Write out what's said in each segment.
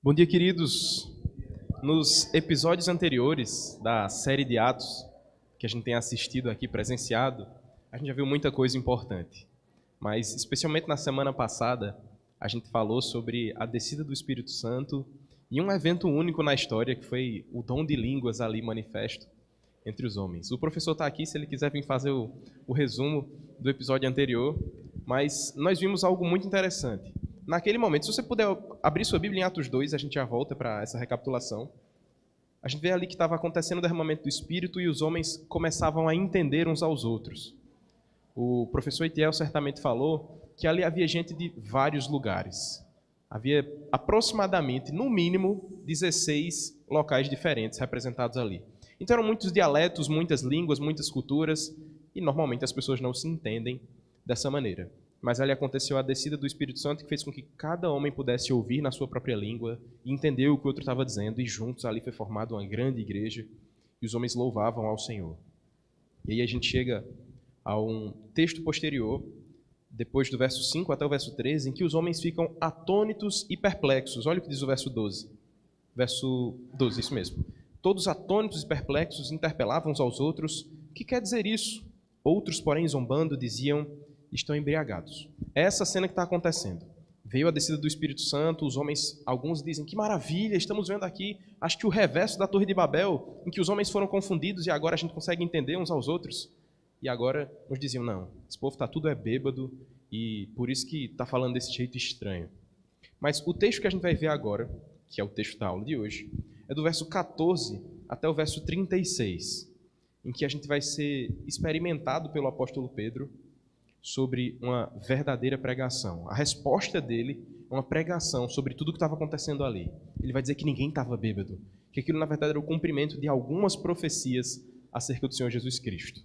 Bom dia, queridos. Nos episódios anteriores da série de Atos, que a gente tem assistido aqui, presenciado, a gente já viu muita coisa importante. Mas, especialmente na semana passada, a gente falou sobre a descida do Espírito Santo e um evento único na história, que foi o dom de línguas ali manifesto entre os homens. O professor está aqui, se ele quiser vir fazer o resumo do episódio anterior, mas nós vimos algo muito interessante. Naquele momento, se você puder abrir sua Bíblia em Atos 2, a gente já volta para essa recapitulação. A gente vê ali que estava acontecendo o derramamento do Espírito e os homens começavam a entender uns aos outros. O professor Itiel certamente falou que ali havia gente de vários lugares. Havia aproximadamente, no mínimo, 16 locais diferentes representados ali. Então eram muitos dialetos, muitas línguas, muitas culturas, e normalmente as pessoas não se entendem dessa maneira. Mas ali aconteceu a descida do Espírito Santo, que fez com que cada homem pudesse ouvir na sua própria língua e entender o que o outro estava dizendo, e juntos ali foi formada uma grande igreja, e os homens louvavam ao Senhor. E aí a gente chega a um texto posterior, depois do verso 5 até o verso 13, em que os homens ficam atônitos e perplexos. Olha o que diz o verso 12. Verso 12, isso mesmo. Todos atônitos e perplexos interpelavam uns aos outros: o que quer dizer isso? Outros, porém, zombando, diziam: estão embriagados. É essa cena que está acontecendo. Veio a descida do Espírito Santo, os homens, alguns dizem: que maravilha, estamos vendo aqui, acho que o reverso da Torre de Babel, em que os homens foram confundidos e agora a gente consegue entender uns aos outros. E agora nos diziam: não, esse povo está tudo bêbado e por isso que está falando desse jeito estranho. Mas o texto que a gente vai ver agora, que é o texto da aula de hoje, é do verso 14 até o verso 36, em que a gente vai ser experimentado pelo apóstolo Pedro sobre uma verdadeira pregação. A resposta dele é uma pregação sobre tudo o que estava acontecendo ali. Ele vai dizer que ninguém estava bêbado, que aquilo na verdade era o cumprimento de algumas profecias acerca do Senhor Jesus Cristo.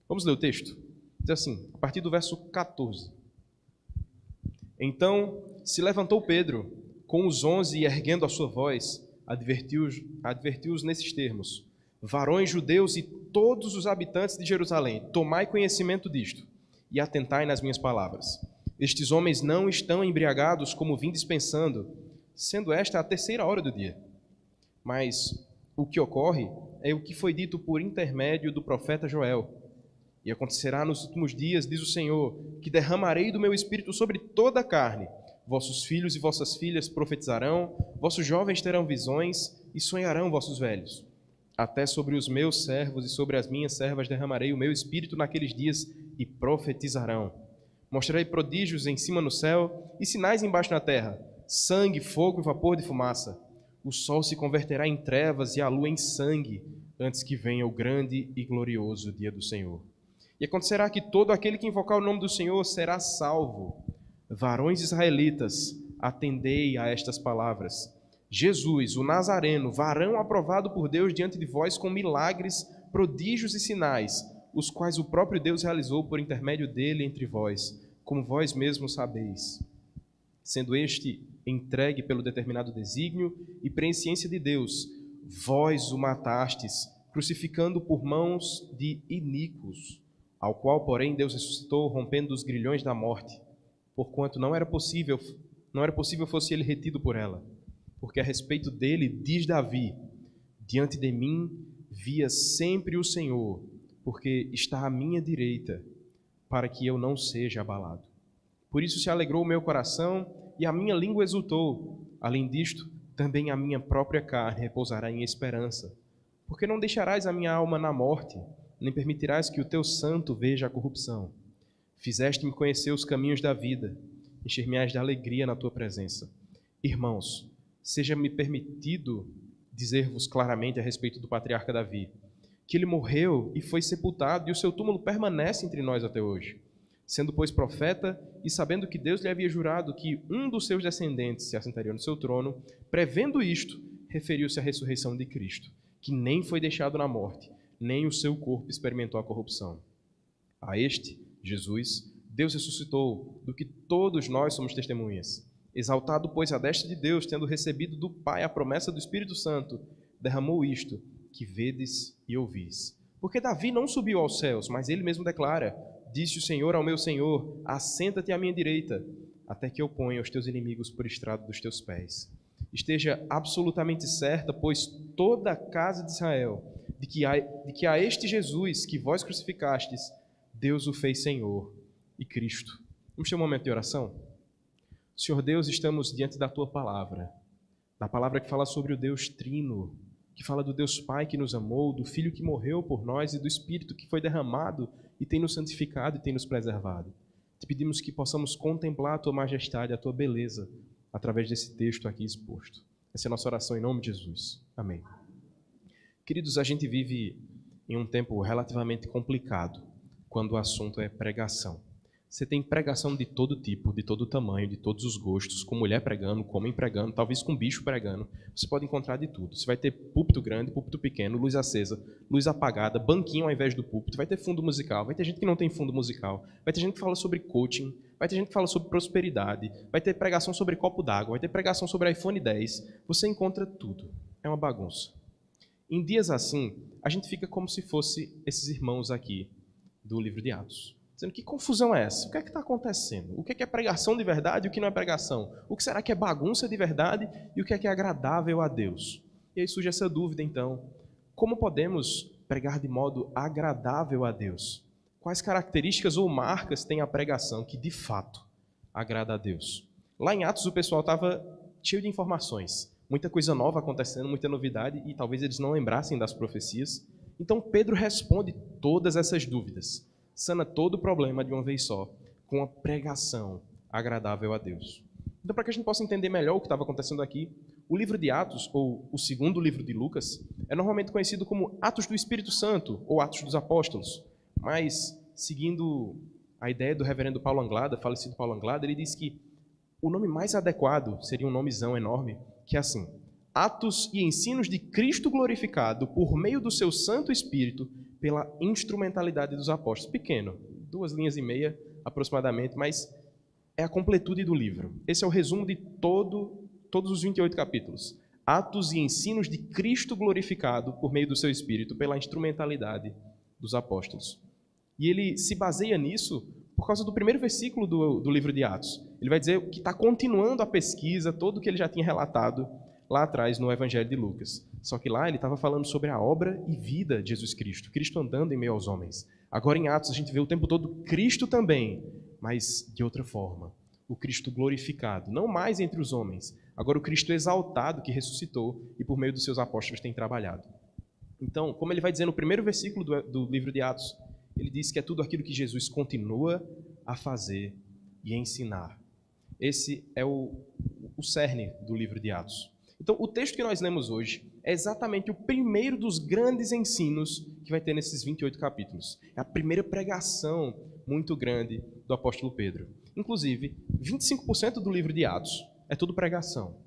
Vamos ler o texto? Diz assim, a partir do verso 14. Então se levantou Pedro com os 11 e, erguendo a sua voz, advertiu-os nesses termos: varões judeus e todos os habitantes de Jerusalém, tomai conhecimento disto e atentai nas minhas palavras. Estes homens não estão embriagados como vim dispensando, sendo esta a 3ª hora do dia. Mas o que ocorre é o que foi dito por intermédio do profeta Joel. E acontecerá nos últimos dias, diz o Senhor, que derramarei do meu espírito sobre toda a carne. Vossos filhos e vossas filhas profetizarão, vossos jovens terão visões e sonharão vossos velhos. Até sobre os meus servos e sobre as minhas servas derramarei o meu espírito naqueles dias e profetizarão. Mostrarei prodígios em cima no céu e sinais embaixo na terra: sangue, fogo e vapor de fumaça. O sol se converterá em trevas e a lua em sangue, antes que venha o grande e glorioso dia do Senhor. E acontecerá que todo aquele que invocar o nome do Senhor será salvo. Varões israelitas, atendei a estas palavras. Jesus, o Nazareno, varão aprovado por Deus diante de vós com milagres, prodígios e sinais, os quais o próprio Deus realizou por intermédio dele entre vós, como vós mesmos sabeis. Sendo este entregue pelo determinado desígnio e presciência de Deus, vós o matastes, crucificando por mãos de iníquos, ao qual, porém, Deus ressuscitou, rompendo os grilhões da morte, porquanto não era possível fosse ele retido por ela. Porque a respeito dele, diz Davi: diante de mim via sempre o Senhor, porque está à minha direita, para que eu não seja abalado. Por isso se alegrou o meu coração e a minha língua exultou. Além disto, também a minha própria carne repousará em esperança. Porque não deixarás a minha alma na morte, nem permitirás que o teu santo veja a corrupção. Fizeste-me conhecer os caminhos da vida, encher-me-ás de alegria na tua presença. Irmãos, seja-me permitido dizer-vos claramente a respeito do patriarca Davi, que ele morreu e foi sepultado, e o seu túmulo permanece entre nós até hoje. Sendo, pois, profeta, e sabendo que Deus lhe havia jurado que um dos seus descendentes se assentaria no seu trono, prevendo isto, referiu-se à ressurreição de Cristo, que nem foi deixado na morte, nem o seu corpo experimentou a corrupção. A este, Jesus, Deus ressuscitou, do que todos nós somos testemunhas. Exaltado, pois, à destra de Deus, tendo recebido do Pai a promessa do Espírito Santo, derramou isto, que vedes e ouvis. Porque Davi não subiu aos céus, mas ele mesmo declara: disse o Senhor ao meu Senhor: assenta-te à minha direita, até que eu ponha os teus inimigos por estrado dos teus pés. esteja absolutamente certa, pois toda a casa de Israel, de que a este Jesus que vós crucificastes, Deus o fez Senhor e Cristo. Vamos ter um momento de oração? Senhor Deus, estamos diante da Tua palavra, da palavra que fala sobre o Deus Trino, que fala do Deus Pai que nos amou, do Filho que morreu por nós e do Espírito que foi derramado e tem nos santificado e tem nos preservado. Te pedimos que possamos contemplar a Tua majestade, a Tua beleza, através desse texto aqui exposto. Essa é a nossa oração em nome de Jesus. Amém. Queridos, a gente vive em um tempo relativamente complicado quando o assunto é pregação. Você tem pregação de todo tipo, de todo tamanho, de todos os gostos, com mulher pregando, com homem pregando, talvez com bicho pregando. Você pode encontrar de tudo. Você vai ter púlpito grande, púlpito pequeno, luz acesa, luz apagada, banquinho ao invés do púlpito, vai ter fundo musical, vai ter gente que não tem fundo musical, vai ter gente que fala sobre coaching, vai ter gente que fala sobre prosperidade, vai ter pregação sobre copo d'água, vai ter pregação sobre iPhone 10. Você encontra tudo. É uma bagunça. Em dias assim, a gente fica como se fosse esses irmãos aqui do livro de Atos. Dizendo, que confusão é essa? O que é que está acontecendo? O que é pregação de verdade e o que não é pregação? O que será que é bagunça de verdade e o que é agradável a Deus? E aí surge essa dúvida, então. Como podemos pregar de modo agradável a Deus? Quais características ou marcas tem a pregação que, de fato, agrada a Deus? Lá em Atos, o pessoal estava cheio de informações. Muita coisa nova acontecendo, muita novidade, e talvez eles não lembrassem das profecias. Então, Pedro responde todas essas dúvidas, sana todo o problema de uma vez só, com a pregação agradável a Deus. Então, para que a gente possa entender melhor o que estava acontecendo aqui, o livro de Atos, ou o segundo livro de Lucas, é normalmente conhecido como Atos do Espírito Santo, ou Atos dos Apóstolos. Mas, seguindo a ideia do reverendo Paulo Anglada, falecido Paulo Anglada, ele diz que o nome mais adequado seria um nomezão enorme, que é assim: Atos e ensinos de Cristo glorificado por meio do seu Santo Espírito pela instrumentalidade dos apóstolos. Pequeno, 2 linhas e meia aproximadamente, mas é a completude do livro. Esse é o resumo de todos os 28 capítulos. Atos e ensinos de Cristo glorificado por meio do seu Espírito pela instrumentalidade dos apóstolos. E ele se baseia nisso por causa do primeiro versículo do livro de Atos. Ele vai dizer que está continuando a pesquisa, todo o que ele já tinha relatado lá atrás no Evangelho de Lucas. Só que lá ele estava falando sobre a obra e vida de Jesus Cristo, Cristo andando em meio aos homens. Agora em Atos a gente vê o tempo todo Cristo também, mas de outra forma. O Cristo glorificado, não mais entre os homens, agora o Cristo exaltado que ressuscitou e por meio dos seus apóstolos tem trabalhado. Então, como ele vai dizer no primeiro versículo do livro de Atos, ele diz que é tudo aquilo que Jesus continua a fazer e a ensinar. Esse é o cerne do livro de Atos. Então, o texto que nós lemos hoje é exatamente o primeiro dos grandes ensinos que vai ter nesses 28 capítulos. É a primeira pregação muito grande do apóstolo Pedro. Inclusive, 25% do livro de Atos é tudo pregação.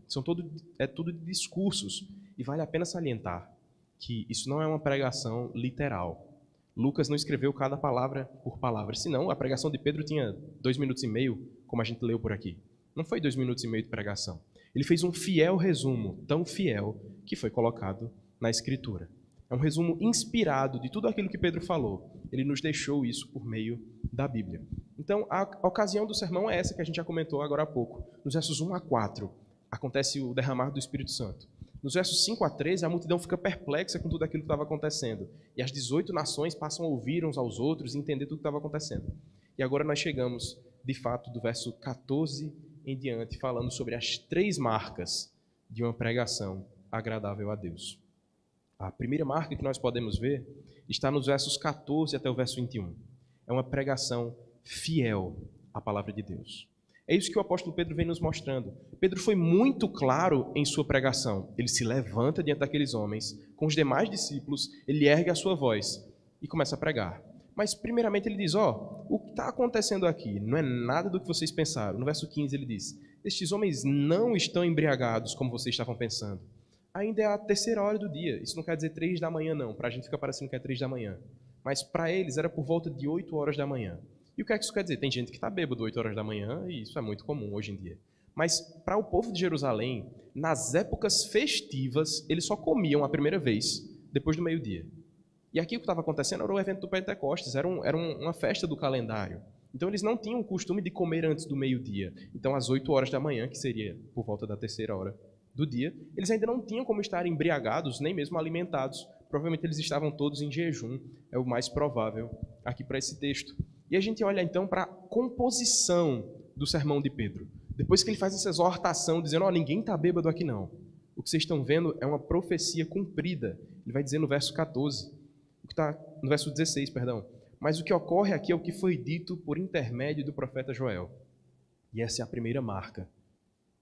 É tudo discursos. E vale a pena salientar que isso não é uma pregação literal. Lucas não escreveu cada palavra por palavra. Senão, a pregação de Pedro tinha 2 minutos e meio, como a gente leu por aqui. Não foi 2 minutos e meio de pregação. Ele fez um fiel resumo, tão fiel, que foi colocado na Escritura. É um resumo inspirado de tudo aquilo que Pedro falou. Ele nos deixou isso por meio da Bíblia. Então, a ocasião do sermão é essa que a gente já comentou agora há pouco. Nos versos 1 a 4, acontece o derramar do Espírito Santo. Nos versos 5 a 13, a multidão fica perplexa com tudo aquilo que estava acontecendo. E as 18 nações passam a ouvir uns aos outros e entender tudo o que estava acontecendo. E agora nós chegamos, de fato, do verso 14 em diante, falando sobre as 3 marcas de uma pregação agradável a Deus. A primeira marca que nós podemos ver está nos versos 14 até o verso 21. É uma pregação fiel à palavra de Deus. É isso que o apóstolo Pedro vem nos mostrando. Pedro foi muito claro em sua pregação. Ele se levanta diante daqueles homens, com os demais discípulos, ele ergue a sua voz e começa a pregar. Mas, primeiramente, ele diz, o que está acontecendo aqui não é nada do que vocês pensaram. No verso 15, ele diz, estes homens não estão embriagados como vocês estavam pensando. Ainda é a 3ª hora do dia. Isso não quer dizer 3 da manhã, não. Para a gente fica parecendo que é 3 da manhã. Mas, para eles, era por volta de 8 horas da manhã. E o que é que isso quer dizer? Tem gente que está bêbado 8 horas da manhã, e isso é muito comum hoje em dia. Mas, para o povo de Jerusalém, nas épocas festivas, eles só comiam a primeira vez, depois do meio-dia. E aqui o que estava acontecendo era o evento do Pentecostes, era uma festa do calendário. Então eles não tinham o costume de comer antes do meio-dia. Então às 8 horas da manhã, que seria por volta da 3ª hora do dia, eles ainda não tinham como estar embriagados, nem mesmo alimentados. Provavelmente eles estavam todos em jejum, é o mais provável aqui para esse texto. E a gente olha então para a composição do sermão de Pedro. Depois que ele faz essa exortação, dizendo, ninguém está bêbado aqui não. O que vocês estão vendo é uma profecia cumprida. Ele vai dizer no verso 14, no verso 16, perdão. Mas o que ocorre aqui é o que foi dito por intermédio do profeta Joel. E essa é a primeira marca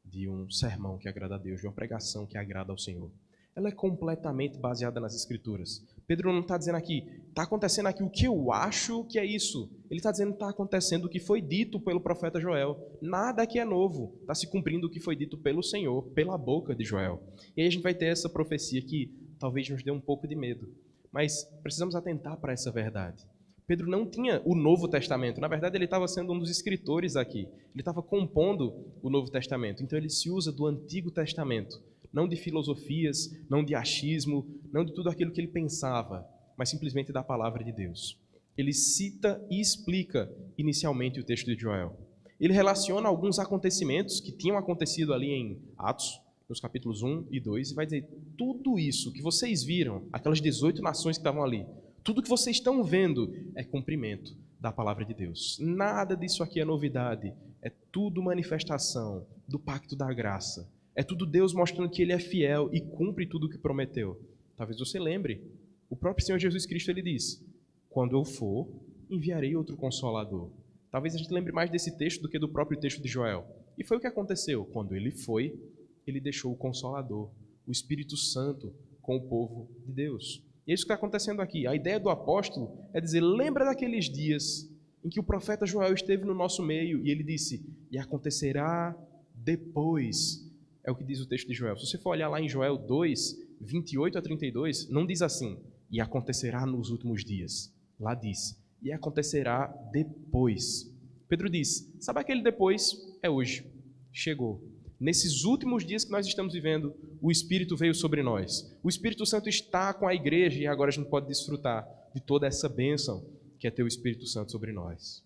de um sermão que agrada a Deus, de uma pregação que agrada ao Senhor. Ela é completamente baseada nas Escrituras. Pedro não está dizendo aqui, está acontecendo aqui o que eu acho que é isso. Ele está dizendo que está acontecendo o que foi dito pelo profeta Joel. Nada aqui é novo. Está se cumprindo o que foi dito pelo Senhor, pela boca de Joel. E aí a gente vai ter essa profecia que talvez nos dê um pouco de medo. Mas precisamos atentar para essa verdade. Pedro não tinha o Novo Testamento. Na verdade, ele estava sendo um dos escritores aqui. Ele estava compondo o Novo Testamento. Então ele se usa do Antigo Testamento. Não de filosofias, não de achismo, não de tudo aquilo que ele pensava, mas simplesmente da palavra de Deus. Ele cita e explica inicialmente o texto de Joel. Ele relaciona alguns acontecimentos que tinham acontecido ali em Atos, nos capítulos 1 e 2, e vai dizer, tudo isso que vocês viram, aquelas 18 nações que estavam ali, tudo que vocês estão vendo é cumprimento da palavra de Deus. Nada disso aqui é novidade, é tudo manifestação do pacto da graça. É tudo Deus mostrando que Ele é fiel e cumpre tudo o que prometeu. Talvez você lembre, o próprio Senhor Jesus Cristo, Ele diz, quando eu for, enviarei outro Consolador. Talvez a gente lembre mais desse texto do que do próprio texto de Joel. E foi o que aconteceu. Quando Ele foi, Ele deixou o Consolador, o Espírito Santo, com o povo de Deus. E é isso que está acontecendo aqui. A ideia do apóstolo é dizer, lembra daqueles dias em que o profeta Joel esteve no nosso meio e ele disse, e acontecerá depois. É o que diz o texto de Joel. Se você for olhar lá em Joel 2, 28 a 32, não diz assim, e acontecerá nos últimos dias. Lá diz, e acontecerá depois. Pedro diz, sabe aquele depois? É hoje. Chegou. Nesses últimos dias que nós estamos vivendo, o Espírito veio sobre nós. O Espírito Santo está com a igreja e agora a gente pode desfrutar de toda essa bênção que é ter o Espírito Santo sobre nós.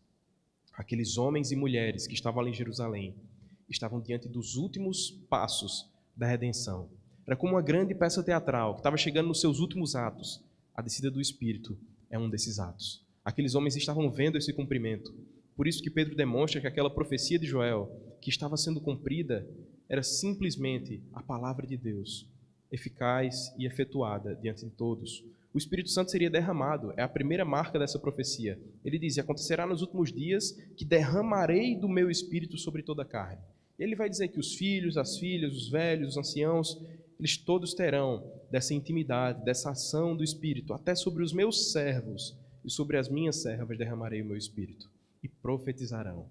Aqueles homens e mulheres que estavam ali em Jerusalém, estavam diante dos últimos passos da redenção. Era como uma grande peça teatral que estava chegando nos seus últimos atos. A descida do Espírito é um desses atos. Aqueles homens estavam vendo esse cumprimento. Por isso que Pedro demonstra que aquela profecia de Joel, que estava sendo cumprida, era simplesmente a palavra de Deus, eficaz e efetuada diante de todos. O Espírito Santo seria derramado, é a primeira marca dessa profecia. Ele diz, acontecerá nos últimos dias que derramarei do meu Espírito sobre toda a carne. Ele vai dizer que os filhos, as filhas, os velhos, os anciãos, eles todos terão dessa intimidade, dessa ação do Espírito, até sobre os meus servos e sobre as minhas servas derramarei o meu Espírito e profetizarão.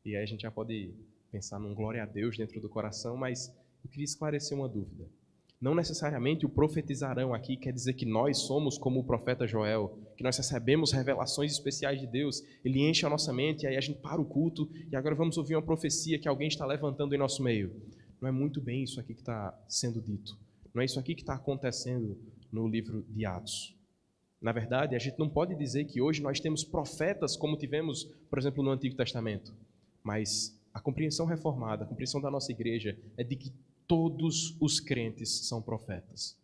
E aí a gente já pode pensar num glória a Deus dentro do coração, mas eu queria esclarecer uma dúvida. Não necessariamente o profetizarão aqui quer dizer que nós somos como o profeta Joel, que nós recebemos revelações especiais de Deus, ele enche a nossa mente e aí a gente para o culto e agora vamos ouvir uma profecia que alguém está levantando em nosso meio. Não é muito bem isso aqui que está sendo dito. Não é isso aqui que está acontecendo no livro de Atos. Na verdade, a gente não pode dizer que hoje nós temos profetas como tivemos, por exemplo, no Antigo Testamento. Mas a compreensão reformada, a compreensão da nossa igreja é de que todos os crentes são profetas.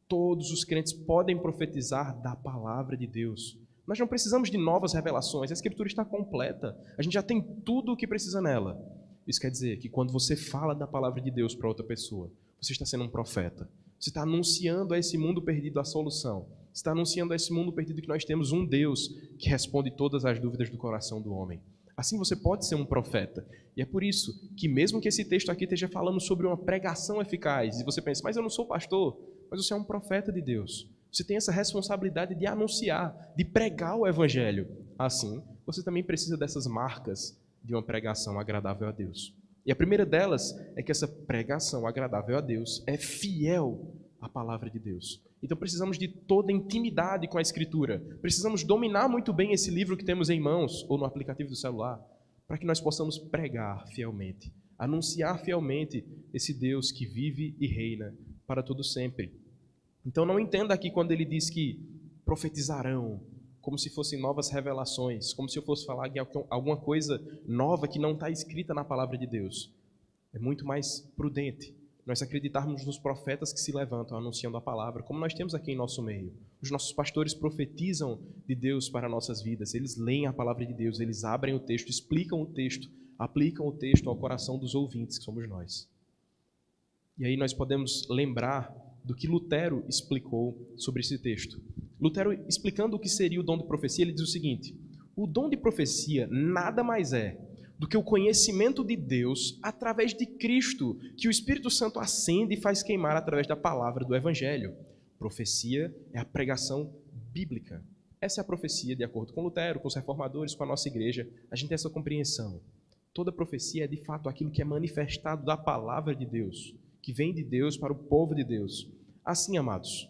Todos os crentes podem profetizar da palavra de Deus. Nós não precisamos de novas revelações, a Escritura está completa. A gente já tem tudo o que precisa nela. Isso quer dizer que quando você fala da palavra de Deus para outra pessoa, você está sendo um profeta. Você está anunciando a esse mundo perdido a solução. Você está anunciando a esse mundo perdido que nós temos um Deus que responde todas as dúvidas do coração do homem. Assim você pode ser um profeta. E é por isso que mesmo que esse texto aqui esteja falando sobre uma pregação eficaz, e você pensa, mas eu não sou pastor, mas você é um profeta de Deus. Você tem essa responsabilidade de anunciar, de pregar o evangelho. Assim, você também precisa dessas marcas de uma pregação agradável a Deus. E a primeira delas é que essa pregação agradável a Deus é fiel à palavra de Deus. Então precisamos de toda intimidade com a Escritura. Precisamos dominar muito bem esse livro que temos em mãos ou no aplicativo do celular, para que nós possamos pregar fielmente, anunciar fielmente esse Deus que vive e reina para todo sempre. Então não entenda aqui quando ele diz que profetizarão, como se fossem novas revelações, como se eu fosse falar de alguma coisa nova que não está escrita na palavra de Deus. É muito mais prudente nós acreditarmos nos profetas que se levantam anunciando a palavra, como nós temos aqui em nosso meio. Os nossos pastores profetizam de Deus para nossas vidas, eles leem a palavra de Deus, eles abrem o texto, explicam o texto, aplicam o texto ao coração dos ouvintes, que somos nós. E aí nós podemos lembrar do que Lutero explicou sobre esse texto. Lutero, explicando o que seria o dom de profecia, ele diz o seguinte: o dom de profecia nada mais é do que o conhecimento de Deus através de Cristo, que o Espírito Santo acende e faz queimar através da palavra do Evangelho. Profecia é a pregação bíblica. Essa é a profecia, de acordo com Lutero, com os reformadores, com a nossa igreja. A gente tem essa compreensão. Toda profecia é, de fato, aquilo que é manifestado da palavra de Deus, que vem de Deus para o povo de Deus. Assim, amados,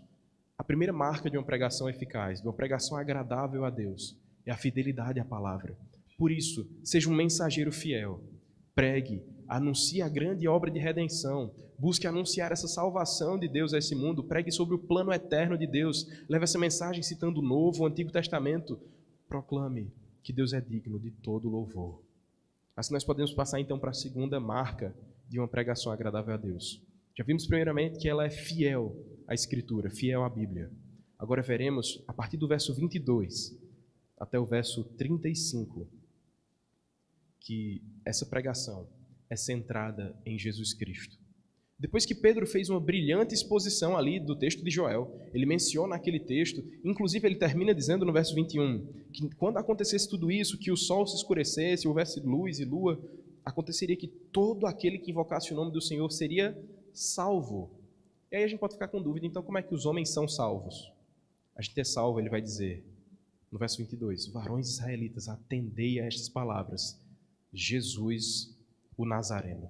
a primeira marca de uma pregação eficaz, de uma pregação agradável a Deus, é a fidelidade à palavra. Por isso, seja um mensageiro fiel. Pregue, anuncie a grande obra de redenção. Busque anunciar essa salvação de Deus a esse mundo. Pregue sobre o plano eterno de Deus. Leve essa mensagem citando o Novo, o Antigo Testamento. Proclame que Deus é digno de todo louvor. Assim nós podemos passar então para a segunda marca de uma pregação agradável a Deus. Já vimos primeiramente que ela é fiel à Escritura, fiel à Bíblia. Agora veremos, a partir do verso 22 até o verso 35, que essa pregação é centrada em Jesus Cristo. Depois que Pedro fez uma brilhante exposição ali do texto de Joel, ele menciona aquele texto, inclusive ele termina dizendo no verso 21, que quando acontecesse tudo isso, que o sol se escurecesse, houvesse luz e lua, aconteceria que todo aquele que invocasse o nome do Senhor seria salvo. E aí a gente pode ficar com dúvida, então como é que os homens são salvos? A gente é salvo, ele vai dizer, no verso 22, varões israelitas, atendei a estas palavras, Jesus, o Nazareno.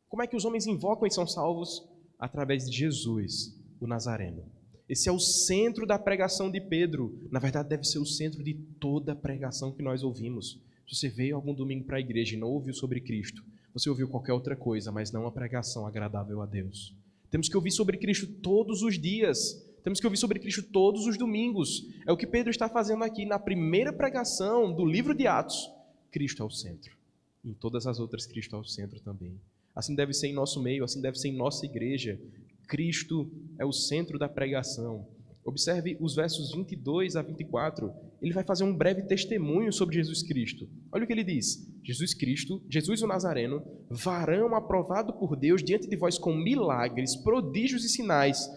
Como é que os homens invocam e são salvos? Através de Jesus, o Nazareno. Esse é o centro da pregação de Pedro. Na verdade, deve ser o centro de toda a pregação que nós ouvimos. Se você veio algum domingo para a igreja e não ouviu sobre Cristo, você ouviu qualquer outra coisa, mas não a pregação agradável a Deus. Temos que ouvir sobre Cristo todos os dias. Temos que ouvir sobre Cristo todos os domingos. É o que Pedro está fazendo aqui na primeira pregação do livro de Atos. Cristo é o centro. Em todas as outras, Cristo é o centro também. Assim deve ser em nosso meio, assim deve ser em nossa igreja. Cristo é o centro da pregação. Observe os versos 22 a 24. Ele vai fazer um breve testemunho sobre Jesus Cristo. Olha o que ele diz. Jesus Cristo, Jesus o Nazareno, varão aprovado por Deus diante de vós com milagres, prodígios e sinais,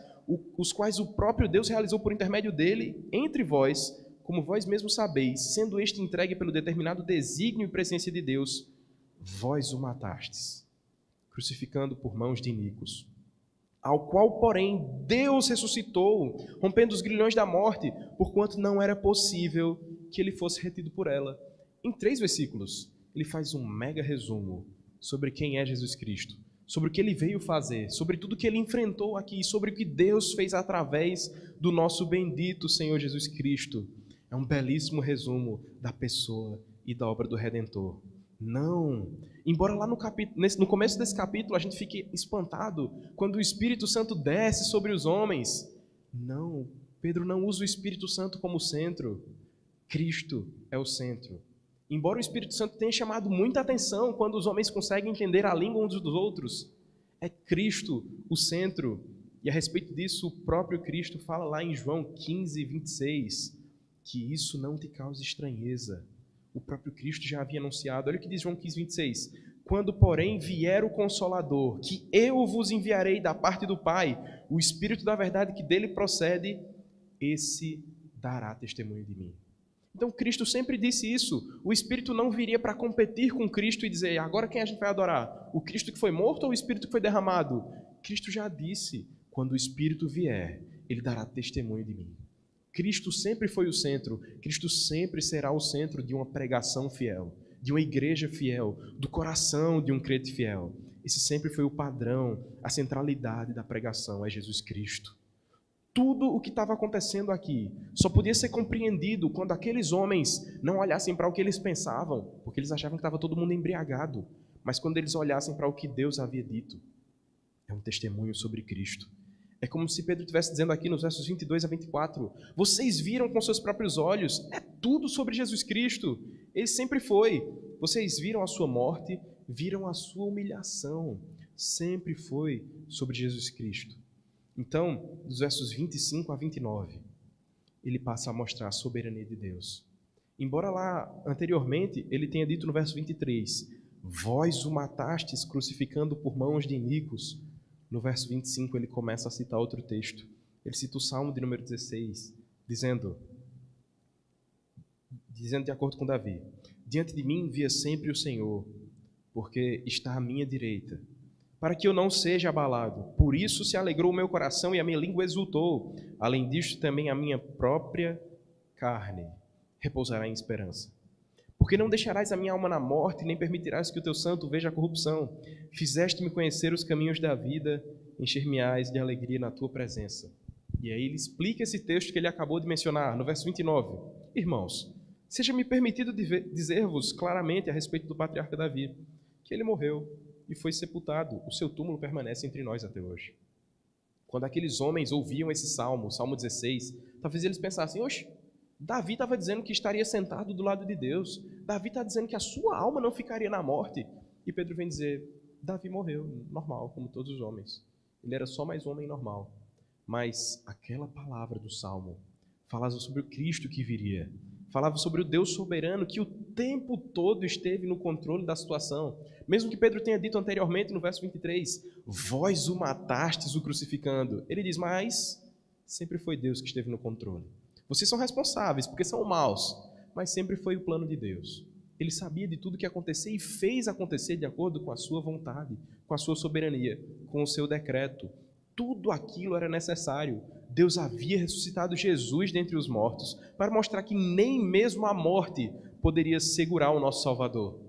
os quais o próprio Deus realizou por intermédio dele entre vós, como vós mesmos sabeis, sendo este entregue pelo determinado desígnio e presciência de Deus, vós o matastes, crucificando por mãos de iníquos, ao qual, porém, Deus ressuscitou, rompendo os grilhões da morte, porquanto não era possível que ele fosse retido por ela. Em 3 versículos, ele faz um mega resumo sobre quem é Jesus Cristo, sobre o que ele veio fazer, sobre tudo que ele enfrentou aqui, sobre o que Deus fez através do nosso bendito Senhor Jesus Cristo. É um belíssimo resumo da pessoa e da obra do Redentor. Não, embora lá no começo desse capítulo a gente fique espantado quando o Espírito Santo desce sobre os homens. Não, Pedro não usa o Espírito Santo como centro. Cristo é o centro. Embora o Espírito Santo tenha chamado muita atenção quando os homens conseguem entender a língua uns dos outros, é Cristo o centro. E a respeito disso, o próprio Cristo fala lá em João 15, 26, que isso não te cause estranheza. O próprio Cristo já havia anunciado. Olha o que diz João 15, 26. Quando, porém, vier o Consolador, que eu vos enviarei da parte do Pai, o Espírito da verdade que dele procede, esse dará testemunho de mim. Então, Cristo sempre disse isso. O Espírito não viria para competir com Cristo e dizer, agora quem a gente vai adorar? O Cristo que foi morto ou o Espírito que foi derramado? Cristo já disse, quando o Espírito vier, ele dará testemunho de mim. Cristo sempre foi o centro, Cristo sempre será o centro de uma pregação fiel, de uma igreja fiel, do coração de um crente fiel. Esse sempre foi o padrão, a centralidade da pregação é Jesus Cristo. Tudo o que estava acontecendo aqui só podia ser compreendido quando aqueles homens não olhassem para o que eles pensavam, porque eles achavam que estava todo mundo embriagado, mas quando eles olhassem para o que Deus havia dito. É um testemunho sobre Cristo. É como se Pedro estivesse dizendo aqui nos versos 22 a 24, vocês viram com seus próprios olhos, é tudo sobre Jesus Cristo. Ele sempre foi. Vocês viram a sua morte, viram a sua humilhação. sempre foi sobre Jesus Cristo. Então, dos versos 25 a 29, ele passa a mostrar a soberania de Deus. Embora lá anteriormente ele tenha dito no verso 23, vós o matastes crucificando por mãos de iníquos, no verso 25 ele começa a citar outro texto. Ele cita o Salmo de número 16, dizendo de acordo com Davi, diante de mim via sempre o Senhor, porque está à minha direita, para que eu não seja abalado. Por isso se alegrou o meu coração e a minha língua exultou. Além disto, também a minha própria carne repousará em esperança. Porque não deixarás a minha alma na morte, nem permitirás que o teu santo veja a corrupção. Fizeste-me conhecer os caminhos da vida, encher-me-ás de alegria na tua presença. E aí ele explica esse texto que ele acabou de mencionar, no verso 29. Irmãos, seja-me permitido dizer-vos claramente a respeito do patriarca Davi, que ele morreu e foi sepultado. O seu túmulo permanece entre nós até hoje. Quando aqueles homens ouviam esse salmo, Salmo 16, talvez eles pensassem, oxe, Davi estava dizendo que estaria sentado do lado de Deus. Davi está dizendo que a sua alma não ficaria na morte. E Pedro vem dizer, Davi morreu, normal, como todos os homens. Ele era só mais um homem normal. Mas aquela palavra do salmo falava sobre o Cristo que viria. Falava sobre o Deus soberano que o tempo todo esteve no controle da situação. Mesmo que Pedro tenha dito anteriormente no verso 23, vós o matastes o crucificando. Ele diz, mas sempre foi Deus que esteve no controle. Vocês são responsáveis porque são maus, mas sempre foi o plano de Deus. Ele sabia de tudo o que ia acontecer e fez acontecer de acordo com a sua vontade, com a sua soberania, com o seu decreto. Tudo aquilo era necessário. Deus havia ressuscitado Jesus dentre os mortos para mostrar que nem mesmo a morte poderia segurar o nosso Salvador.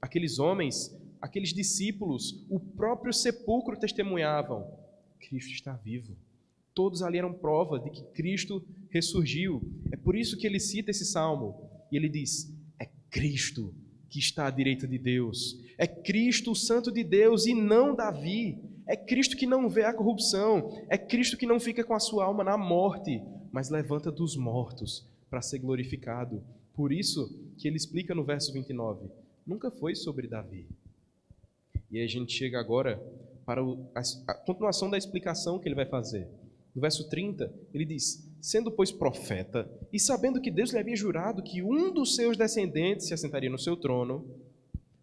Aqueles homens, aqueles discípulos, o próprio sepulcro testemunhavam: Cristo está vivo. Todos ali eram prova de que Cristo ressurgiu. É por isso que ele cita esse salmo. E ele diz, é Cristo que está à direita de Deus. É Cristo, o Santo de Deus, e não Davi. É Cristo que não vê a corrupção. É Cristo que não fica com a sua alma na morte, mas levanta dos mortos para ser glorificado. Por isso que ele explica no verso 29, nunca foi sobre Davi. E aí a gente chega agora para a continuação da explicação que ele vai fazer. No verso 30, ele diz, sendo, pois, profeta, e sabendo que Deus lhe havia jurado que um dos seus descendentes se assentaria no seu trono,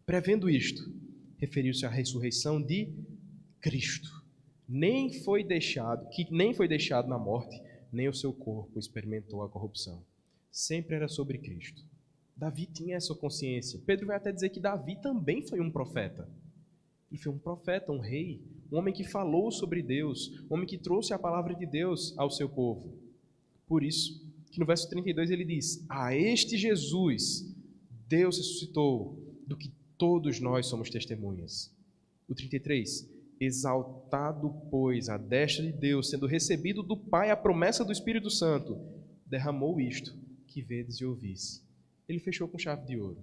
prevendo isto, referiu-se à ressurreição de Cristo. Que nem foi deixado na morte, nem o seu corpo experimentou a corrupção. Sempre era sobre Cristo. Davi tinha essa consciência. Pedro vai até dizer que Davi também foi um profeta. Ele foi um profeta, um rei, um homem que falou sobre Deus, um homem que trouxe a palavra de Deus ao seu povo. Por isso, que no verso 32 ele diz, a este Jesus, Deus ressuscitou, do que todos nós somos testemunhas. O 33, exaltado, pois, à destra de Deus, sendo recebido do Pai a promessa do Espírito Santo, derramou isto que vedes e ouvis. Ele fechou com chave de ouro.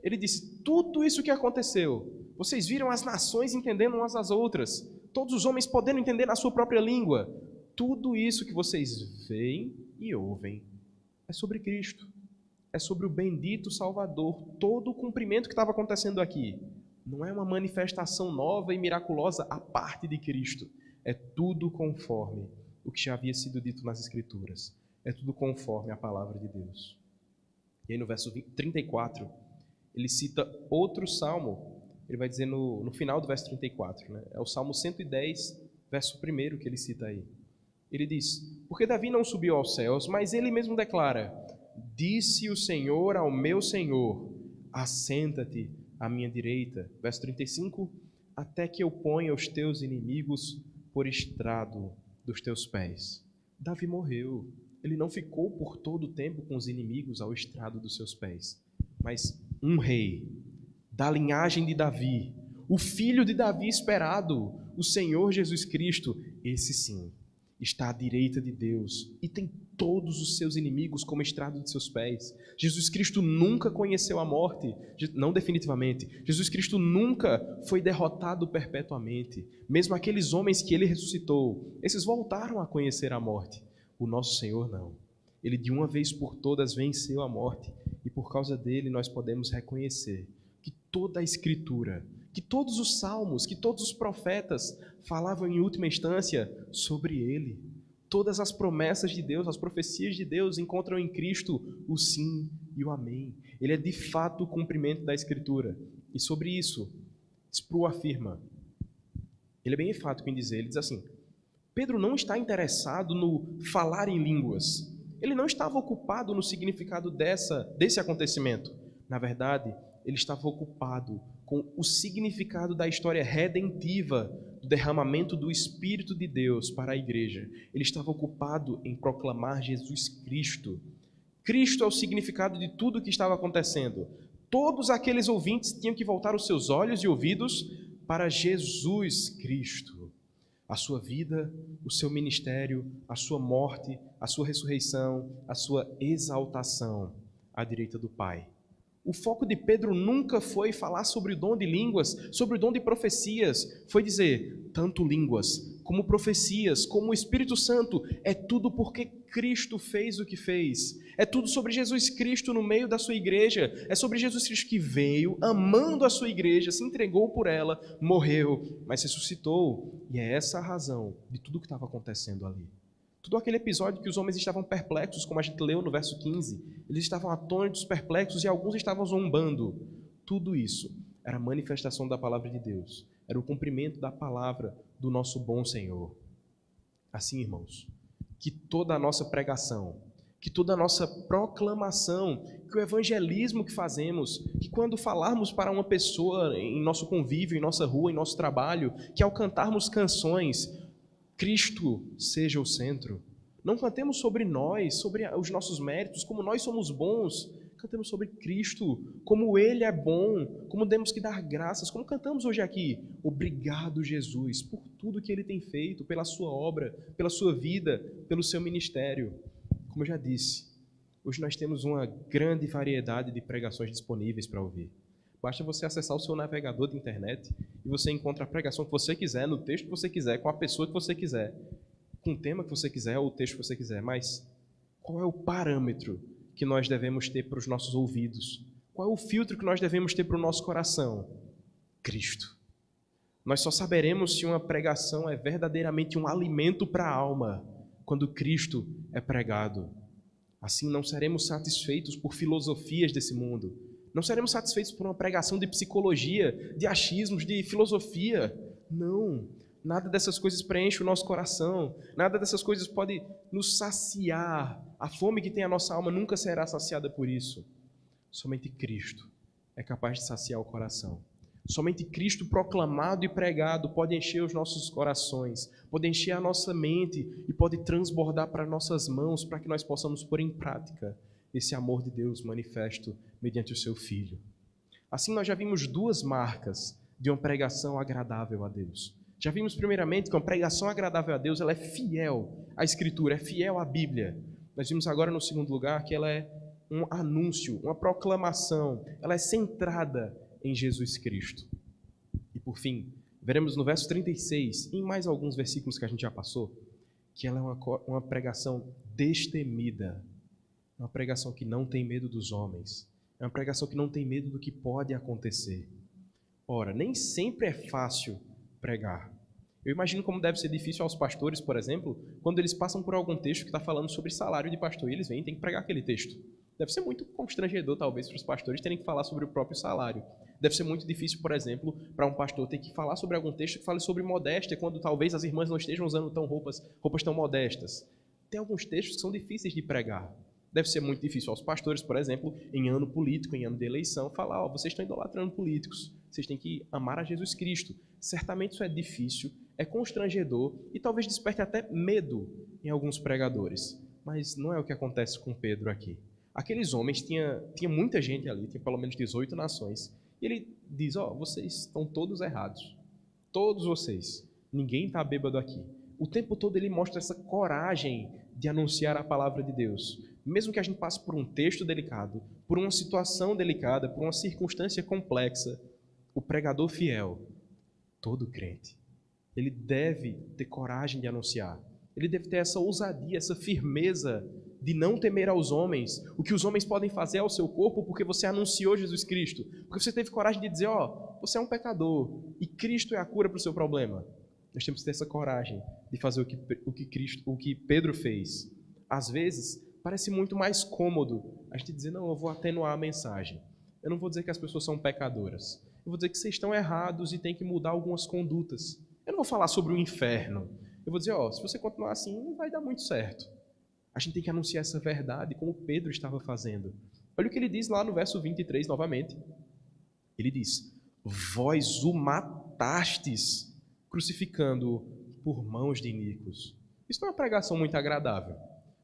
Ele disse, tudo isso que aconteceu, vocês viram as nações entendendo umas às outras, todos os homens podendo entender na sua própria língua. Tudo isso que vocês veem e ouvem é sobre Cristo. É sobre o bendito Salvador. Todo o cumprimento que estava acontecendo aqui não é uma manifestação nova e miraculosa à parte de Cristo. É tudo conforme o que já havia sido dito nas Escrituras. É tudo conforme a palavra de Deus. E aí no verso 34, ele cita outro salmo. Ele vai dizer no final do verso 34, né? É o Salmo 110, verso 1 que ele cita aí. Ele diz, porque Davi não subiu aos céus, mas ele mesmo declara, disse o Senhor ao meu Senhor, assenta-te à minha direita. Verso 35, até que eu ponha os teus inimigos por estrado dos teus pés. Davi morreu. Ele não ficou por todo o tempo com os inimigos ao estrado dos seus pés. Mas um rei da linhagem de Davi, o filho de Davi esperado, o Senhor Jesus Cristo, esse sim, está à direita de Deus e tem todos os seus inimigos como estrado de seus pés. Jesus Cristo nunca conheceu a morte, não definitivamente. Jesus Cristo nunca foi derrotado perpetuamente. Mesmo aqueles homens que ele ressuscitou, esses voltaram a conhecer a morte. O nosso Senhor não. Ele de uma vez por todas venceu a morte e por causa dele nós podemos reconhecer que toda a Escritura que todos os salmos, que todos os profetas falavam em última instância sobre ele. Todas as promessas de Deus, as profecias de Deus encontram em Cristo o sim e o amém. Ele é de fato o cumprimento da Escritura. E sobre isso, Sproul afirma, ele é bem enfático em dizer, ele diz assim, Pedro não está interessado no falar em línguas. Ele não estava ocupado no significado desse acontecimento. Na verdade, ele estava ocupado com o significado da história redentiva do derramamento do Espírito de Deus para a igreja. Ele estava ocupado em proclamar Jesus Cristo. Cristo é o significado de tudo o que estava acontecendo. Todos aqueles ouvintes tinham que voltar os seus olhos e ouvidos para Jesus Cristo. A sua vida, o seu ministério, a sua morte, a sua ressurreição, a sua exaltação à direita do Pai. O foco de Pedro nunca foi falar sobre o dom de línguas, sobre o dom de profecias. Foi dizer, tanto línguas, como profecias, como o Espírito Santo, é tudo porque Cristo fez o que fez. É tudo sobre Jesus Cristo no meio da sua igreja. É sobre Jesus Cristo que veio, amando a sua igreja, se entregou por ela, morreu, mas ressuscitou. E é essa a razão de tudo o que estava acontecendo ali. Todo aquele episódio que os homens estavam perplexos, como a gente leu no verso 15, eles estavam atônitos, perplexos e alguns estavam zombando. Tudo isso era a manifestação da palavra de Deus, era o cumprimento da palavra do nosso bom Senhor. Assim, irmãos, que toda a nossa pregação, que toda a nossa proclamação, que o evangelismo que fazemos, que quando falarmos para uma pessoa em nosso convívio, em nossa rua, em nosso trabalho, que ao cantarmos canções, Cristo seja o centro. Não cantemos sobre nós, sobre os nossos méritos, como nós somos bons. Cantemos sobre Cristo, como Ele é bom, como temos que dar graças, como cantamos hoje aqui. Obrigado, Jesus, por tudo que Ele tem feito, pela sua obra, pela sua vida, pelo seu ministério. Como eu já disse, hoje nós temos uma grande variedade de pregações disponíveis para ouvir. Basta você acessar o seu navegador de internet e você encontra a pregação que você quiser, no texto que você quiser, com a pessoa que você quiser, com o tema que você quiser ou o texto que você quiser. Mas qual é o parâmetro que nós devemos ter para os nossos ouvidos? Qual é o filtro que nós devemos ter para o nosso coração? Cristo. Nós só saberemos se uma pregação é verdadeiramente um alimento para a alma quando Cristo é pregado. Assim não seremos satisfeitos por filosofias desse mundo. Não seremos satisfeitos por uma pregação de psicologia, de achismos, de filosofia. Não. Nada dessas coisas preenche o nosso coração. Nada dessas coisas pode nos saciar. A fome que tem a nossa alma nunca será saciada por isso. Somente Cristo é capaz de saciar o coração. Somente Cristo proclamado e pregado pode encher os nossos corações, pode encher a nossa mente e pode transbordar para nossas mãos para que nós possamos pôr em prática esse amor de Deus manifesto mediante o seu Filho. Assim, nós já vimos duas marcas de uma pregação agradável a Deus. Já vimos, primeiramente, que uma pregação agradável a Deus ela é fiel à Escritura, é fiel à Bíblia. Nós vimos agora, no segundo lugar, que ela é um anúncio, uma proclamação, ela é centrada em Jesus Cristo. E, por fim, veremos no verso 36, e em mais alguns versículos que a gente já passou, que ela é uma pregação destemida. É uma pregação que não tem medo dos homens. É uma pregação que não tem medo do que pode acontecer. Ora, nem sempre é fácil pregar. Eu imagino como deve ser difícil aos pastores, por exemplo, quando eles passam por algum texto que está falando sobre salário de pastor e eles vêm e têm que pregar aquele texto. Deve ser muito constrangedor, talvez, para os pastores terem que falar sobre o próprio salário. Deve ser muito difícil, por exemplo, para um pastor ter que falar sobre algum texto que fale sobre modéstia, quando talvez as irmãs não estejam usando roupas tão modestas. Tem alguns textos que são difíceis de pregar. Deve ser muito difícil aos pastores, por exemplo, em ano político, em ano de eleição, falar, vocês estão idolatrando políticos, vocês têm que amar a Jesus Cristo. Certamente isso é difícil, é constrangedor e talvez desperte até medo em alguns pregadores. Mas não é o que acontece com Pedro aqui. Aqueles homens, tinha muita gente ali, tinha pelo menos 18 nações, e ele diz, vocês estão todos errados, todos vocês, ninguém está bêbado aqui. O tempo todo ele mostra essa coragem de anunciar a palavra de Deus. Mesmo que a gente passe por um texto delicado, por uma situação delicada, por uma circunstância complexa, o pregador fiel, todo crente, ele deve ter coragem de anunciar. Ele deve ter essa ousadia, essa firmeza de não temer aos homens, o que os homens podem fazer ao seu corpo, porque você anunciou Jesus Cristo, porque você teve coragem de dizer, você é um pecador e Cristo é a cura para o seu problema. Nós temos que ter essa coragem de fazer o que Pedro fez. Às vezes, parece muito mais cômodo a gente dizer, não, eu vou atenuar a mensagem. Eu não vou dizer que as pessoas são pecadoras. Eu vou dizer que vocês estão errados e têm que mudar algumas condutas. Eu não vou falar sobre o inferno. Eu vou dizer, se você continuar assim, não vai dar muito certo. A gente tem que anunciar essa verdade como Pedro estava fazendo. Olha o que ele diz lá no verso 23 novamente. Ele diz, vós o matastes, crucificando-o por mãos de iníquos. Isso não é uma pregação muito agradável.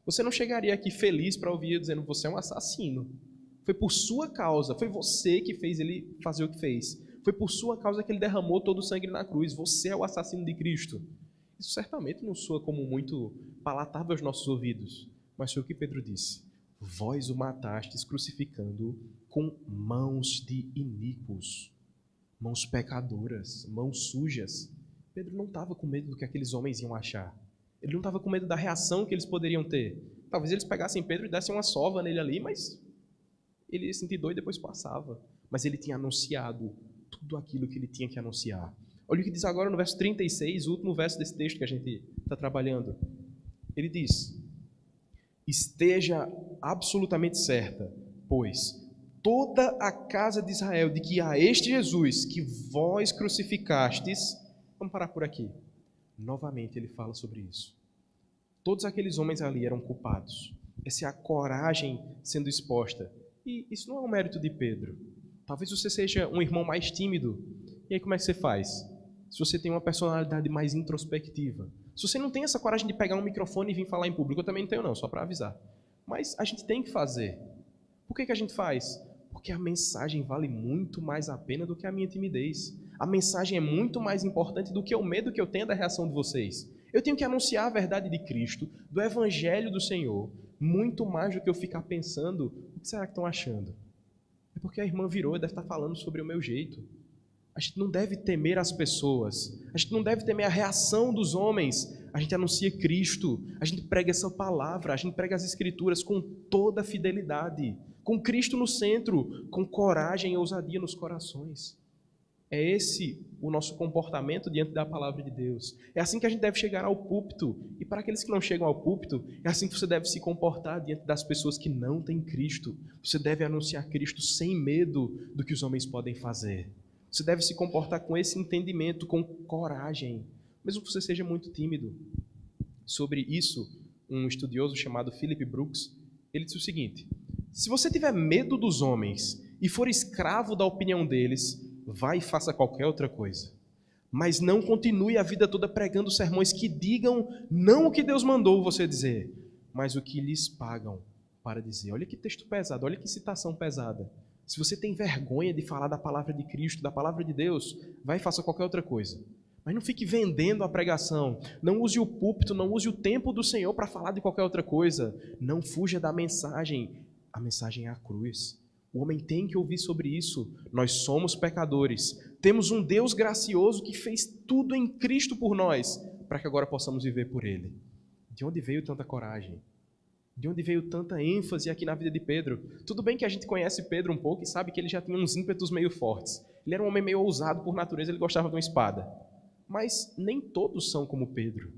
Você não chegaria aqui feliz para ouvir dizendo, você é um assassino. Foi por sua causa, foi você que fez ele fazer o que fez. Foi por sua causa que ele derramou todo o sangue na cruz. Você é o assassino de Cristo. Isso certamente não soa como muito palatável aos nossos ouvidos. Mas foi o que Pedro disse. Vós o matastes crucificando com mãos de iníquos. Mãos pecadoras, mãos sujas. Pedro não estava com medo do que aqueles homens iam achar. Ele não estava com medo da reação que eles poderiam ter. Talvez eles pegassem Pedro e dessem uma sova nele ali, mas ele ia sentir dor e depois passava. Mas ele tinha anunciado tudo aquilo que ele tinha que anunciar. Olha o que diz agora no verso 36, o último verso desse texto que a gente está trabalhando. Ele diz, esteja absolutamente certa, pois toda a casa de Israel, de que a este Jesus que vós crucificastes, vamos parar por aqui. Novamente ele fala sobre isso. Todos aqueles homens ali eram culpados. Essa é a coragem sendo exposta. E isso não é um mérito de Pedro. Talvez você seja um irmão mais tímido. E aí como é que você faz? Se você tem uma personalidade mais introspectiva. Se você não tem essa coragem de pegar um microfone e vir falar em público, eu também não tenho não, só para avisar. Mas a gente tem que fazer. Por que a gente faz? Porque a mensagem vale muito mais a pena do que a minha timidez. A mensagem é muito mais importante do que o medo que eu tenho da reação de vocês. Eu tenho que anunciar a verdade de Cristo, do Evangelho do Senhor, muito mais do que eu ficar pensando, o que será que estão achando? É porque a irmã virou e deve estar falando sobre o meu jeito. A gente não deve temer as pessoas, a gente não deve temer a reação dos homens. A gente anuncia Cristo, a gente prega essa palavra, a gente prega as Escrituras com toda a fidelidade, com Cristo no centro, com coragem e ousadia nos corações. É esse o nosso comportamento diante da palavra de Deus. É assim que a gente deve chegar ao púlpito. E para aqueles que não chegam ao púlpito, é assim que você deve se comportar diante das pessoas que não têm Cristo. Você deve anunciar Cristo sem medo do que os homens podem fazer. Você deve se comportar com esse entendimento, com coragem, mesmo que você seja muito tímido. Sobre isso, um estudioso chamado Philip Brooks, ele disse o seguinte: se você tiver medo dos homens e for escravo da opinião deles, vai e faça qualquer outra coisa. Mas não continue a vida toda pregando sermões que digam não o que Deus mandou você dizer, mas o que lhes pagam para dizer. Olha que texto pesado, olha que citação pesada. Se você tem vergonha de falar da palavra de Cristo, da palavra de Deus, vai e faça qualquer outra coisa. Mas não fique vendendo a pregação. Não use o púlpito, não use o tempo do Senhor para falar de qualquer outra coisa. Não fuja da mensagem. A mensagem é a cruz. O homem tem que ouvir sobre isso. Nós somos pecadores. Temos um Deus gracioso que fez tudo em Cristo por nós, para que agora possamos viver por Ele. De onde veio tanta coragem? De onde veio tanta ênfase aqui na vida de Pedro? Tudo bem que a gente conhece Pedro um pouco e sabe que ele já tinha uns ímpetos meio fortes. Ele era um homem meio ousado por natureza, ele gostava de uma espada. Mas nem todos são como Pedro.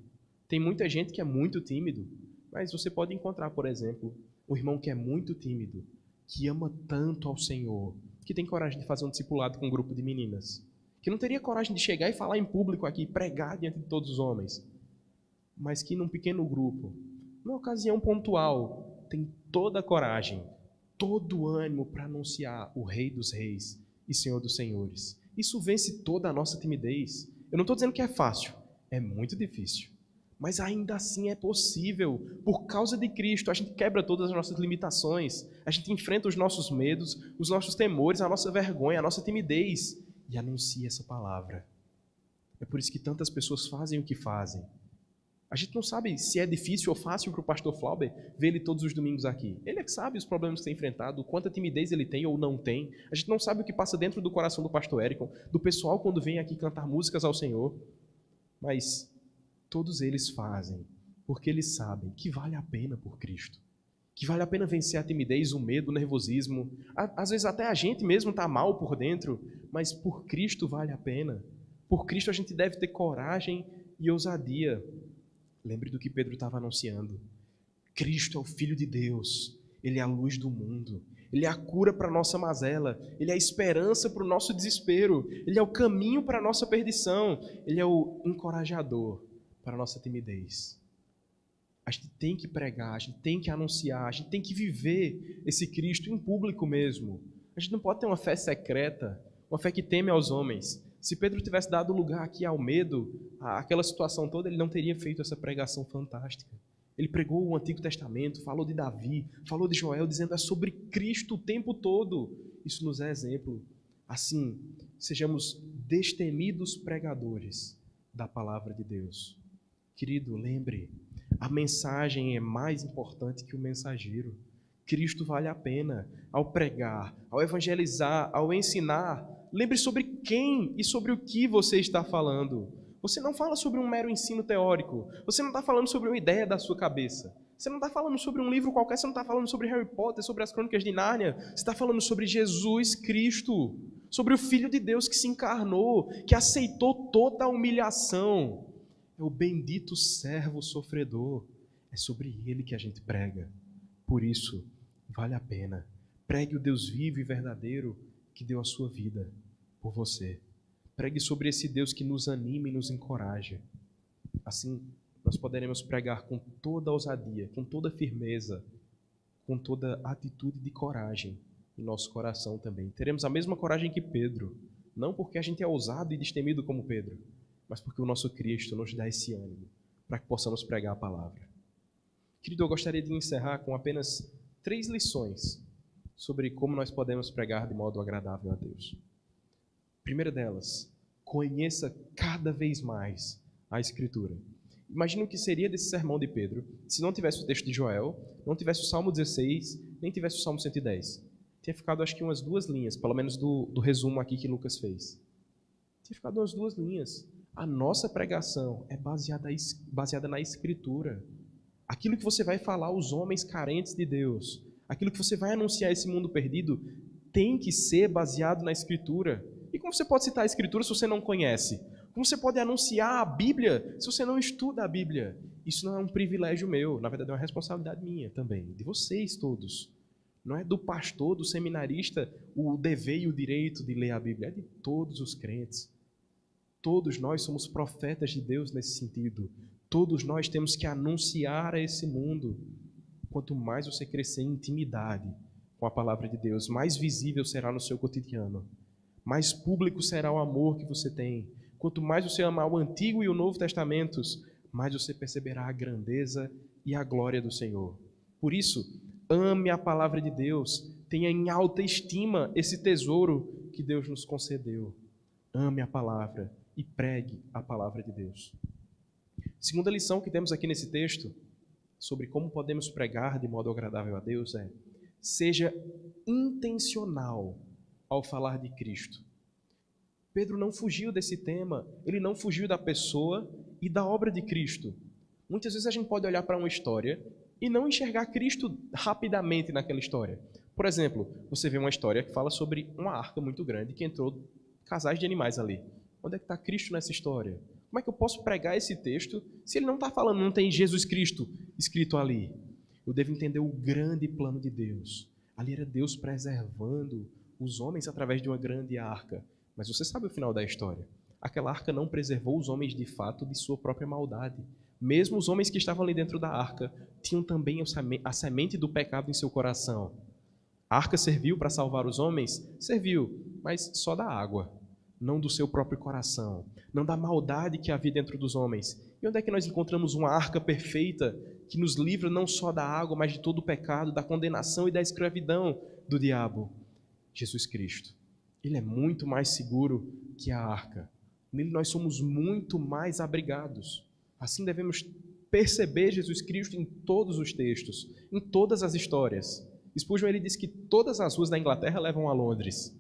Tem muita gente que é muito tímido, mas você pode encontrar, por exemplo, um irmão que é muito tímido, que ama tanto ao Senhor, que tem coragem de fazer um discipulado com um grupo de meninas, que não teria coragem de chegar e falar em público aqui, pregar diante de todos os homens, mas que num pequeno grupo, numa ocasião pontual, tem toda a coragem, todo o ânimo para anunciar o Rei dos Reis e Senhor dos Senhores. Isso vence toda a nossa timidez. Eu não estou dizendo que é fácil, é muito difícil. Mas ainda assim é possível. Por causa de Cristo, a gente quebra todas as nossas limitações. A gente enfrenta os nossos medos, os nossos temores, a nossa vergonha, a nossa timidez. E anuncia essa palavra. É por isso que tantas pessoas fazem o que fazem. A gente não sabe se é difícil ou fácil para o pastor Flauber ver ele todos os domingos aqui. Ele é que sabe os problemas que tem enfrentado, quanta timidez ele tem ou não tem. A gente não sabe o que passa dentro do coração do pastor Érico, do pessoal quando vem aqui cantar músicas ao Senhor. Mas todos eles fazem porque eles sabem que vale a pena por Cristo. que vale a pena vencer a timidez, o medo, o nervosismo. Às vezes até a gente mesmo está mal por dentro, mas por Cristo vale a pena. Por Cristo a gente deve ter coragem e ousadia. Lembre do que Pedro estava anunciando. Cristo é o Filho de Deus, Ele é a luz do mundo, Ele é a cura para a nossa mazela, Ele é a esperança para o nosso desespero, Ele é o caminho para a nossa perdição, Ele é o encorajador para a nossa timidez. A gente tem que pregar, a gente tem que anunciar, a gente tem que viver esse Cristo em público mesmo. A gente não pode ter uma fé secreta, uma fé que teme aos homens. Se Pedro tivesse dado lugar aqui ao medo, àquela situação toda, ele não teria feito essa pregação fantástica. Ele pregou o Antigo Testamento, falou de Davi, falou de Joel, dizendo é sobre Cristo o tempo todo. Isso nos é exemplo. Assim, sejamos destemidos pregadores da palavra de Deus. Querido, lembre, a mensagem é mais importante que o mensageiro. Cristo vale a pena. Ao pregar, ao evangelizar, ao ensinar, lembre sobre quem e sobre o que você está falando. Você não fala sobre um mero ensino teórico. Você não está falando sobre uma ideia da sua cabeça. Você não está falando sobre um livro qualquer. Você não está falando sobre Harry Potter, sobre as Crônicas de Nárnia. Você está falando sobre Jesus Cristo, sobre o Filho de Deus que se encarnou, que aceitou toda a humilhação. É o bendito servo sofredor. É sobre ele que a gente prega. Por isso, vale a pena. Pregue o Deus vivo e verdadeiro que deu a sua vida por você. Pregue sobre esse Deus que nos anima e nos encoraja. Assim, nós poderemos pregar com toda ousadia, com toda firmeza, com toda atitude de coragem em nosso coração também. Teremos a mesma coragem que Pedro, não porque a gente é ousado e destemido como Pedro, mas porque o nosso Cristo nos dá esse ânimo para que possamos pregar a palavra. Querido, eu gostaria de encerrar com apenas 3 lições sobre como nós podemos pregar de modo agradável a Deus. Primeira delas, conheça cada vez mais a Escritura. Imagina o que seria desse sermão de Pedro se não tivesse o texto de Joel, não tivesse o Salmo 16, nem tivesse o Salmo 110. Tinha ficado acho que umas 2 linhas, pelo menos do resumo aqui que Lucas fez. Tinha ficado umas 2 linhas. A nossa pregação é baseada na Escritura. Aquilo que você vai falar aos homens carentes de Deus, aquilo que você vai anunciar a esse mundo perdido, tem que ser baseado na Escritura. E como você pode citar a Escritura se você não conhece? Como você pode anunciar a Bíblia se você não estuda a Bíblia? Isso não é um privilégio meu, na verdade é uma responsabilidade minha também, de vocês todos. Não é do pastor, do seminarista, o dever e o direito de ler a Bíblia, é de todos os crentes. Todos nós somos profetas de Deus nesse sentido. Todos nós temos que anunciar a esse mundo. Quanto mais você crescer em intimidade com a palavra de Deus, mais visível será no seu cotidiano. Mais público será o amor que você tem. Quanto mais você amar o Antigo e o Novo Testamentos, mais você perceberá a grandeza e a glória do Senhor. Por isso, ame a palavra de Deus. Tenha em alta estima esse tesouro que Deus nos concedeu. Ame a palavra e pregue a palavra de Deus. Segunda lição que temos aqui nesse texto, sobre como podemos pregar de modo agradável a Deus, é: seja intencional ao falar de Cristo. Pedro não fugiu desse tema, ele não fugiu da pessoa e da obra de Cristo. Muitas vezes a gente pode olhar para uma história e não enxergar Cristo rapidamente naquela história. Por exemplo, você vê uma história que fala sobre uma arca muito grande que entrou casais de animais ali. Onde é que está Cristo nessa história? Como é que eu posso pregar esse texto se ele não está falando, não tem Jesus Cristo escrito ali? Eu devo entender o grande plano de Deus. Ali era Deus preservando os homens através de uma grande arca. Mas você sabe o final da história. Aquela arca não preservou os homens de fato de sua própria maldade. Mesmo os homens que estavam ali dentro da arca tinham também a semente do pecado em seu coração. A arca serviu para salvar os homens? Serviu, mas só da água, não do seu próprio coração, não da maldade que havia dentro dos homens. E onde é que nós encontramos uma arca perfeita que nos livra não só da água, mas de todo o pecado, da condenação e da escravidão do diabo? Jesus Cristo. Ele é muito mais seguro que a arca. Nele nós somos muito mais abrigados. Assim devemos perceber Jesus Cristo em todos os textos, em todas as histórias. Spurgeon, ele diz que todas as ruas da Inglaterra levam a Londres.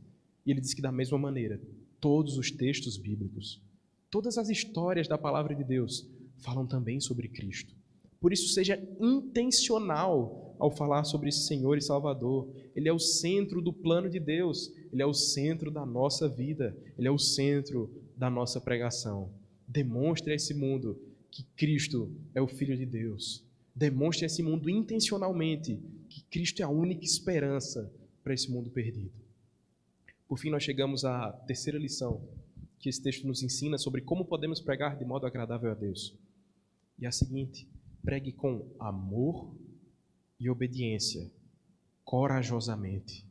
E ele diz que da mesma maneira, todos os textos bíblicos, todas as histórias da palavra de Deus falam também sobre Cristo. Por isso, seja intencional ao falar sobre esse Senhor e Salvador. Ele é o centro do plano de Deus, Ele é o centro da nossa vida, Ele é o centro da nossa pregação. Demonstre a esse mundo que Cristo é o Filho de Deus. Demonstre a esse mundo intencionalmente que Cristo é a única esperança para esse mundo perdido. Por fim, nós chegamos à terceira lição que esse texto nos ensina sobre como podemos pregar de modo agradável a Deus. E é a seguinte: pregue com amor e obediência, corajosamente.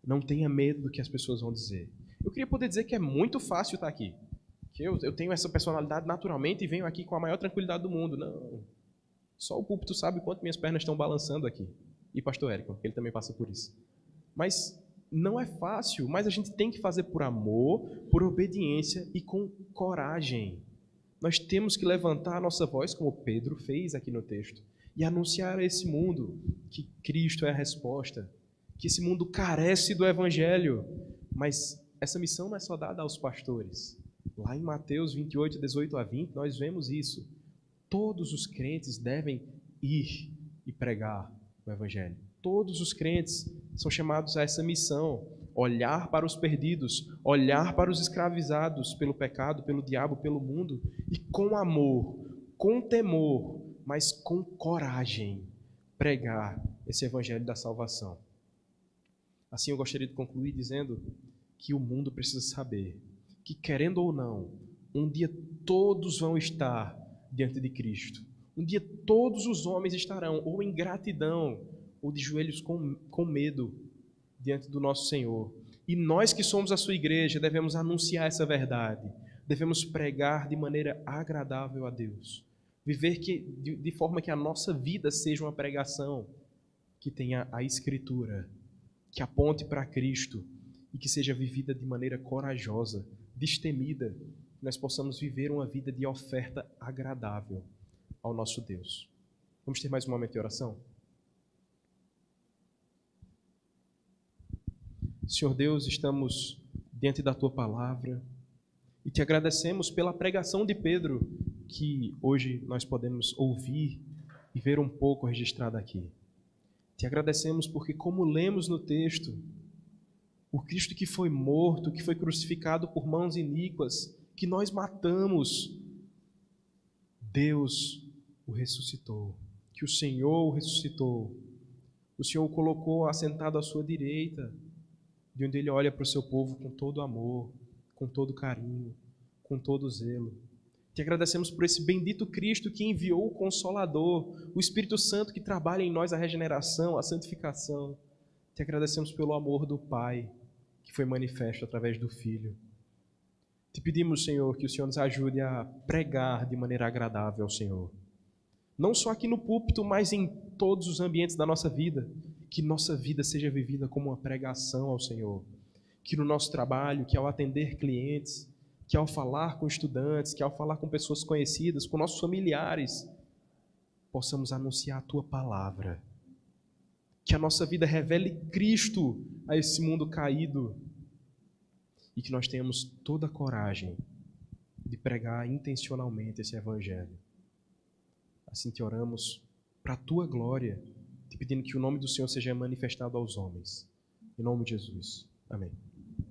Não tenha medo do que as pessoas vão dizer. Eu queria poder dizer que é muito fácil estar aqui, que eu tenho essa personalidade naturalmente e venho aqui com a maior tranquilidade do mundo. Não. Só o púlpito sabe quanto minhas pernas estão balançando aqui. E pastor Érico, ele também passa por isso. Mas não é fácil, mas a gente tem que fazer por amor, por obediência e com coragem. Nós temos que levantar a nossa voz, como Pedro fez aqui no texto, e anunciar a esse mundo que Cristo é a resposta, que esse mundo carece do Evangelho. Mas essa missão não é só dada aos pastores. Lá em Mateus 28, 18 a 20, nós vemos isso. Todos os crentes devem ir e pregar o Evangelho. Todos os crentes são chamados a essa missão: olhar para os perdidos, olhar para os escravizados pelo pecado, pelo diabo, pelo mundo, e com amor, com temor, mas com coragem, pregar esse Evangelho da salvação. Assim, eu gostaria de concluir dizendo que o mundo precisa saber que, querendo ou não, um dia todos vão estar diante de Cristo. Um dia todos os homens estarão ou em gratidão ou de joelhos com medo diante do nosso Senhor. E nós que somos a sua igreja devemos anunciar essa verdade. Devemos pregar de maneira agradável a Deus. Viver de forma que a nossa vida seja uma pregação que tenha a Escritura, que aponte para Cristo e que seja vivida de maneira corajosa, destemida, que nós possamos viver uma vida de oferta agradável ao nosso Deus. Vamos ter mais um momento de oração? Senhor Deus, estamos diante da Tua Palavra e Te agradecemos pela pregação de Pedro, que hoje nós podemos ouvir e ver um pouco registrado aqui. Te agradecemos porque, como lemos no texto, o Cristo que foi morto, que foi crucificado por mãos iníquas, que nós matamos, Deus o ressuscitou, que o Senhor o ressuscitou. O Senhor o colocou assentado à sua direita, de onde Ele olha para o seu povo com todo amor, com todo carinho, com todo zelo. Te agradecemos por esse bendito Cristo que enviou o Consolador, o Espírito Santo que trabalha em nós a regeneração, a santificação. Te agradecemos pelo amor do Pai, que foi manifesto através do Filho. Te pedimos, Senhor, que o Senhor nos ajude a pregar de maneira agradável ao Senhor. Não só aqui no púlpito, mas em todos os ambientes da nossa vida. Que nossa vida seja vivida como uma pregação ao Senhor. Que no nosso trabalho, que ao atender clientes, que ao falar com estudantes, que ao falar com pessoas conhecidas, com nossos familiares, possamos anunciar a Tua palavra. Que a nossa vida revele Cristo a esse mundo caído e que nós tenhamos toda a coragem de pregar intencionalmente esse Evangelho. Assim te oramos para a Tua glória, te pedindo que o nome do Senhor seja manifestado aos homens. Em nome de Jesus. Amém.